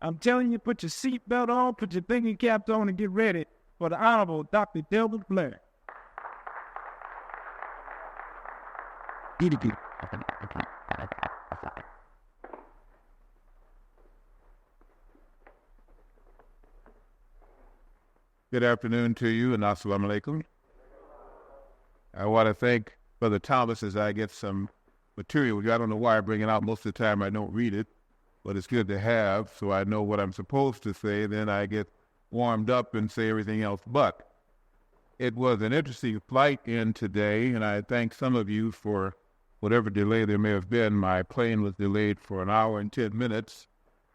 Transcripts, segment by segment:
I'm telling you, put your seatbelt on, put your thinking caps on, and get ready for the Honorable Dr. Delbert Blair. Good afternoon to you, and assalamu alaikum. I want to thank Brother Thomas as I get some material. I don't know why I bring it out. Most of the time I don't read it, but it's good to have so I know what I'm supposed to say. Then I get warmed up and say everything else. But it was an interesting flight in today, and I thank some of you for whatever delay there may have been. My plane was delayed for an hour and 10 minutes.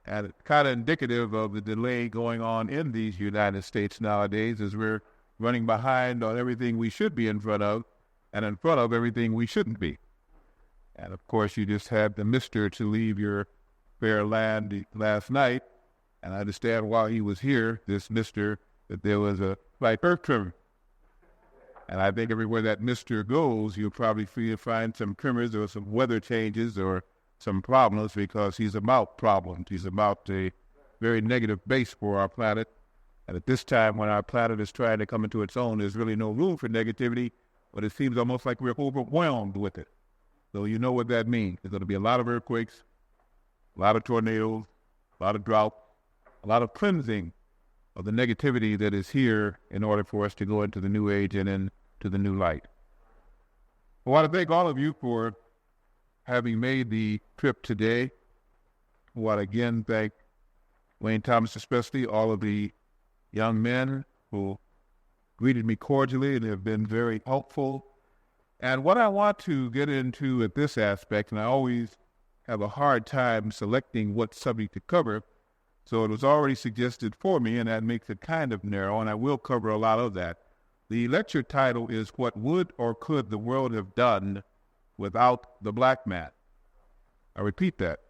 And it's kind of indicative of the delay going on in these United States nowadays as we're running behind on everything we should be in front of and in front of everything we shouldn't be. And, of course, you just had the mister to leave your fair land last night. And I understand while he was here, this mister, that there was a slight earth tremor. And I think everywhere that mister goes, you'll probably find some tremors or some weather changes or some problems because he's about problems. He's about a very negative base for our planet. And at this time when our planet is trying to come into its own, there's really no room for negativity, but it seems almost like we're overwhelmed with it. So you know what that means. There's going to be a lot of earthquakes, a lot of tornadoes, a lot of drought, a lot of cleansing of the negativity that is here in order for us to go into the new age and into the new light. I want to thank all of you for having made the trip today. I want to again thank Wayne Thomas, especially all of the young men who greeted me cordially and have been very helpful. And what I want to get into at this aspect, and I always have a hard time selecting what subject to cover, so it was already suggested for me, and that makes it kind of narrow, and I will cover a lot of that. The lecture title is What Would or Could the World Have Done Without the Black Man? I repeat that.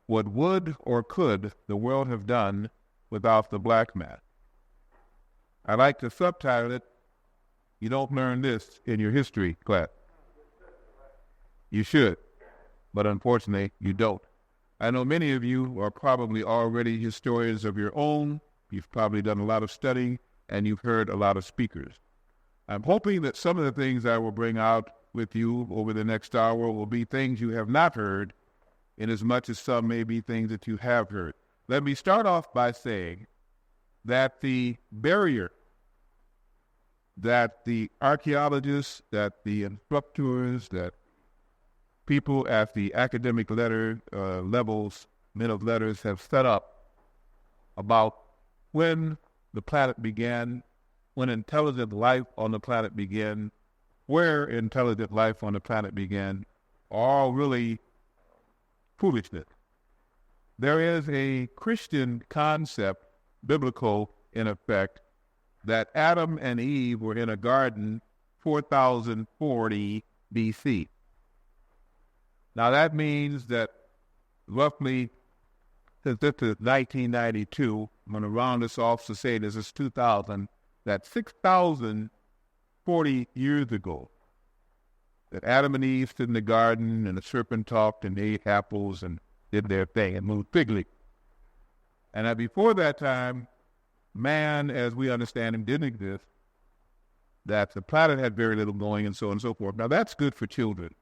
What would or could the world have done without the black man? I like to subtitle it, You Don't Learn This in Your History class. You should, but unfortunately you don't. I know many of you are probably already historians of your own. You've probably done a lot of studying, and you've heard a lot of speakers. I'm hoping that some of the things I will bring out with you over the next hour will be things you have not heard, inasmuch as some may be things that you have heard. Let me start off by saying that the barrier that the archaeologists, that the instructors, that people at the academic levels, men of letters, have set up about when the planet began, when intelligent life on the planet began, where intelligent life on the planet began, are all really foolishness. There is a Christian concept, biblical in effect, that Adam and Eve were in a garden 4040 BC. Now that means that roughly, since this is 1992, I'm going to round this off to say this is 2000, that 6,040 years ago, that Adam and Eve stood in the garden and the serpent talked and they ate apples and did their thing and moved figly. And that before that time, man, as we understand him, didn't exist, that the planet had very little going and so on and so forth. Now that's good for children.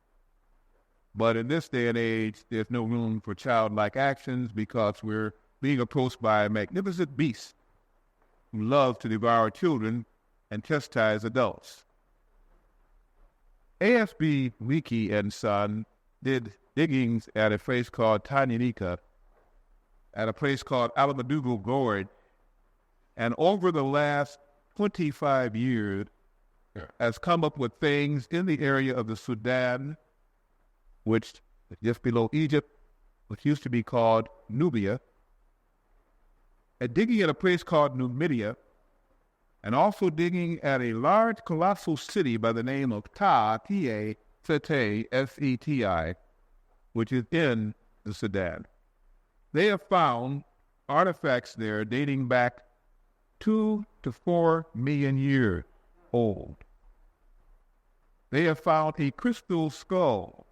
But in this day and age, there's no room for childlike actions because we're being approached by a magnificent beast who loves to devour children and chastise adults. A.S.B. Leakey and Son did diggings at a place called Tanganyika, at a place called Alamadugu Gorge, and over the last 25 years has come up with things in the area of the Sudan, which is just below Egypt, which used to be called Nubia, and digging at a place called Numidia, and also digging at a large colossal city by the name of Seti, S-E-T-I, which is in the Sudan. They have found artifacts there dating back 2 to 4 million years old. They have found a crystal skull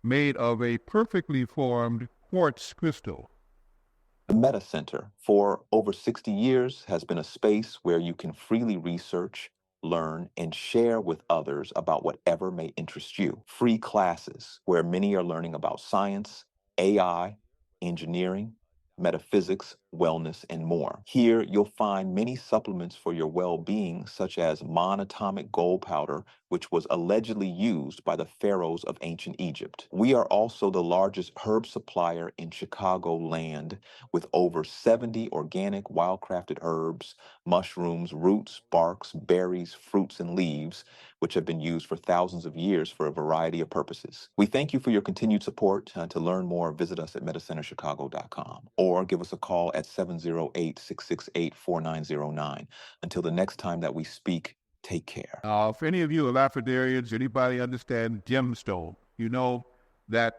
made of a perfectly formed quartz crystal. Meta Center, for over 60 years, has been a space where you can freely research, learn, and share with others about whatever may interest you. Free classes where many are learning about science, AI, engineering, metaphysics, wellness, and more. Here, you'll find many supplements for your well-being, such as monatomic gold powder, which was allegedly used by the pharaohs of ancient Egypt. We are also the largest herb supplier in Chicagoland, with over 70 organic wildcrafted herbs, mushrooms, roots, barks, berries, fruits, and leaves, which have been used for thousands of years for a variety of purposes. We thank you for your continued support. To learn more, visit us at metacenterchicago.com or give us a call at 708-668-4909. Until the next time that we speak, take care. If any of you are lapidarians, anybody understand gemstone, you know that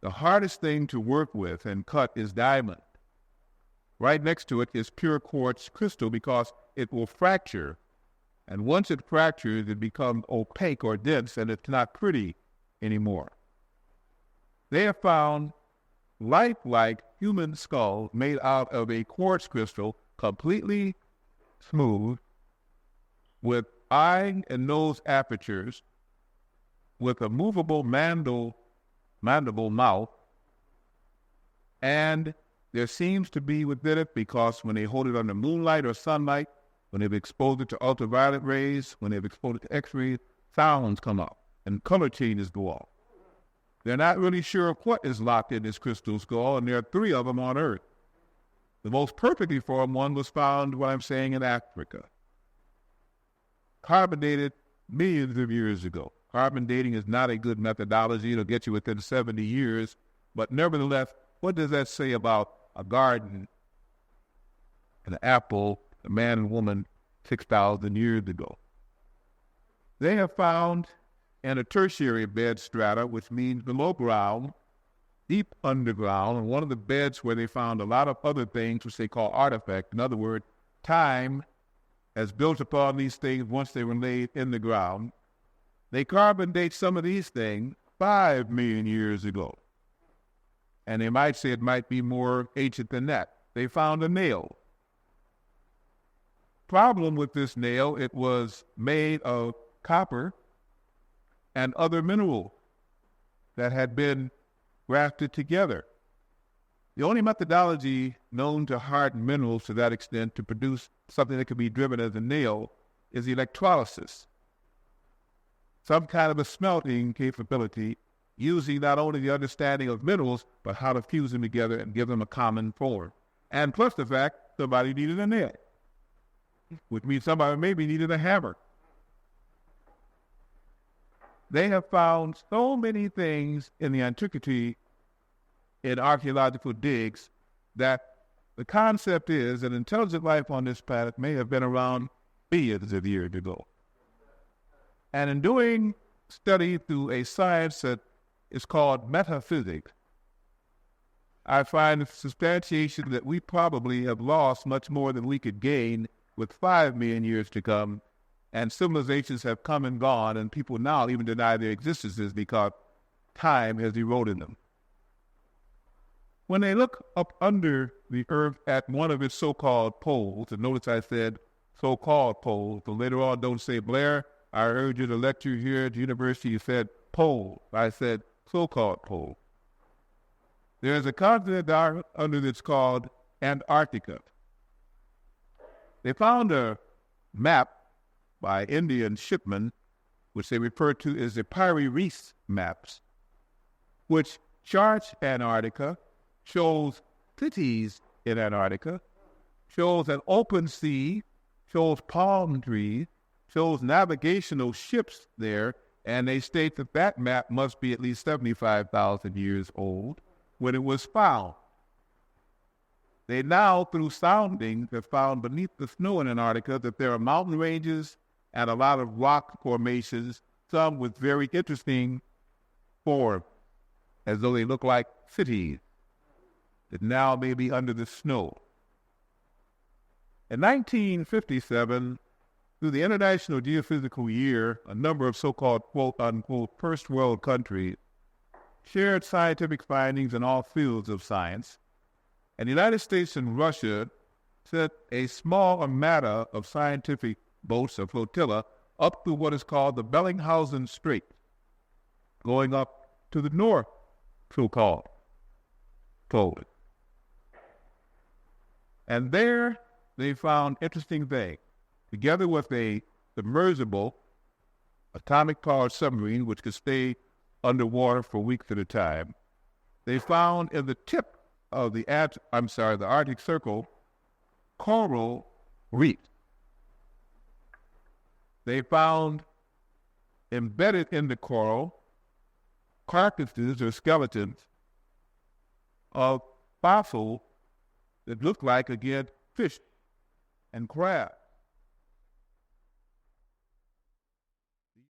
the hardest thing to work with and cut is diamond. Right next to it is pure quartz crystal because it will fracture. And once it fractures, it becomes opaque or dense, and it's not pretty anymore. They have found lifelike human skulls made out of a quartz crystal, completely smooth, with eye and nose apertures, with a movable mandible mouth, and there seems to be within it, because when they hold it under moonlight or sunlight, when they've exposed it to ultraviolet rays, when they've exposed it to X-rays, sounds come up and color changes go off. They're not really sure what is locked in this crystal skull, and there are 3 of them on Earth. The most perfectly formed one was found, what I'm saying, in Africa. Carbon dated millions of years ago. Carbon dating is not a good methodology. It'll get you within 70 years. But nevertheless, what does that say about a garden, an apple, a man and woman 6,000 years ago? They have found in a tertiary bed strata, which means below ground, deep underground, and one of the beds where they found a lot of other things, which they call artifacts. In other words, time has built upon these things once they were laid in the ground. They carbon date some of these things 5 million years ago. And they might say it might be more ancient than that. They found a nail. Problem with this nail, it was made of copper and other minerals that had been grafted together. The only methodology known to harden minerals to that extent to produce something that can be driven as a nail is electrolysis. Some kind of a smelting capability using not only the understanding of minerals, but how to fuse them together and give them a common form. And plus the fact somebody needed a nail, which means somebody maybe needed a hammer. They have found so many things in the antiquity in archeological digs that the concept is that intelligent life on this planet may have been around billions of years ago. And in doing study through a science that is called metaphysics, I find substantiation that we probably have lost much more than we could gain with 5 million years to come, and civilizations have come and gone, and people now even deny their existences because time has eroded them. When they look up under the earth at one of its so-called poles, and notice I said so-called poles, but later on don't say, Blair, I heard you to lecture here at the university, you said pole. I said so-called pole. There is a continent under that's called Antarctica. They found a map by Indian shipmen, which they refer to as the Piri Reis maps, which charts Antarctica, shows cities in Antarctica, shows an open sea, shows palm trees, shows navigational ships there, and they state that that map must be at least 75,000 years old when it was found. They now, through sounding, have found beneath the snow in Antarctica that there are mountain ranges and a lot of rock formations, some with very interesting form, as though they look like cities that now may be under the snow. In 1957, through the International Geophysical Year, a number of so-called quote-unquote first world countries shared scientific findings in all fields of science, And the United States and Russia sent a small armada of scientific boats, a flotilla, up through what is called the Bellinghausen Strait, going up to the north, so-called Poland. And there they found interesting things. Together with a submersible atomic-powered submarine, which could stay underwater for weeks at a time, they found in the tip of the Arctic Circle, coral reefs. They found embedded in the coral carcasses or skeletons of fossils that looked like, again, fish and crabs.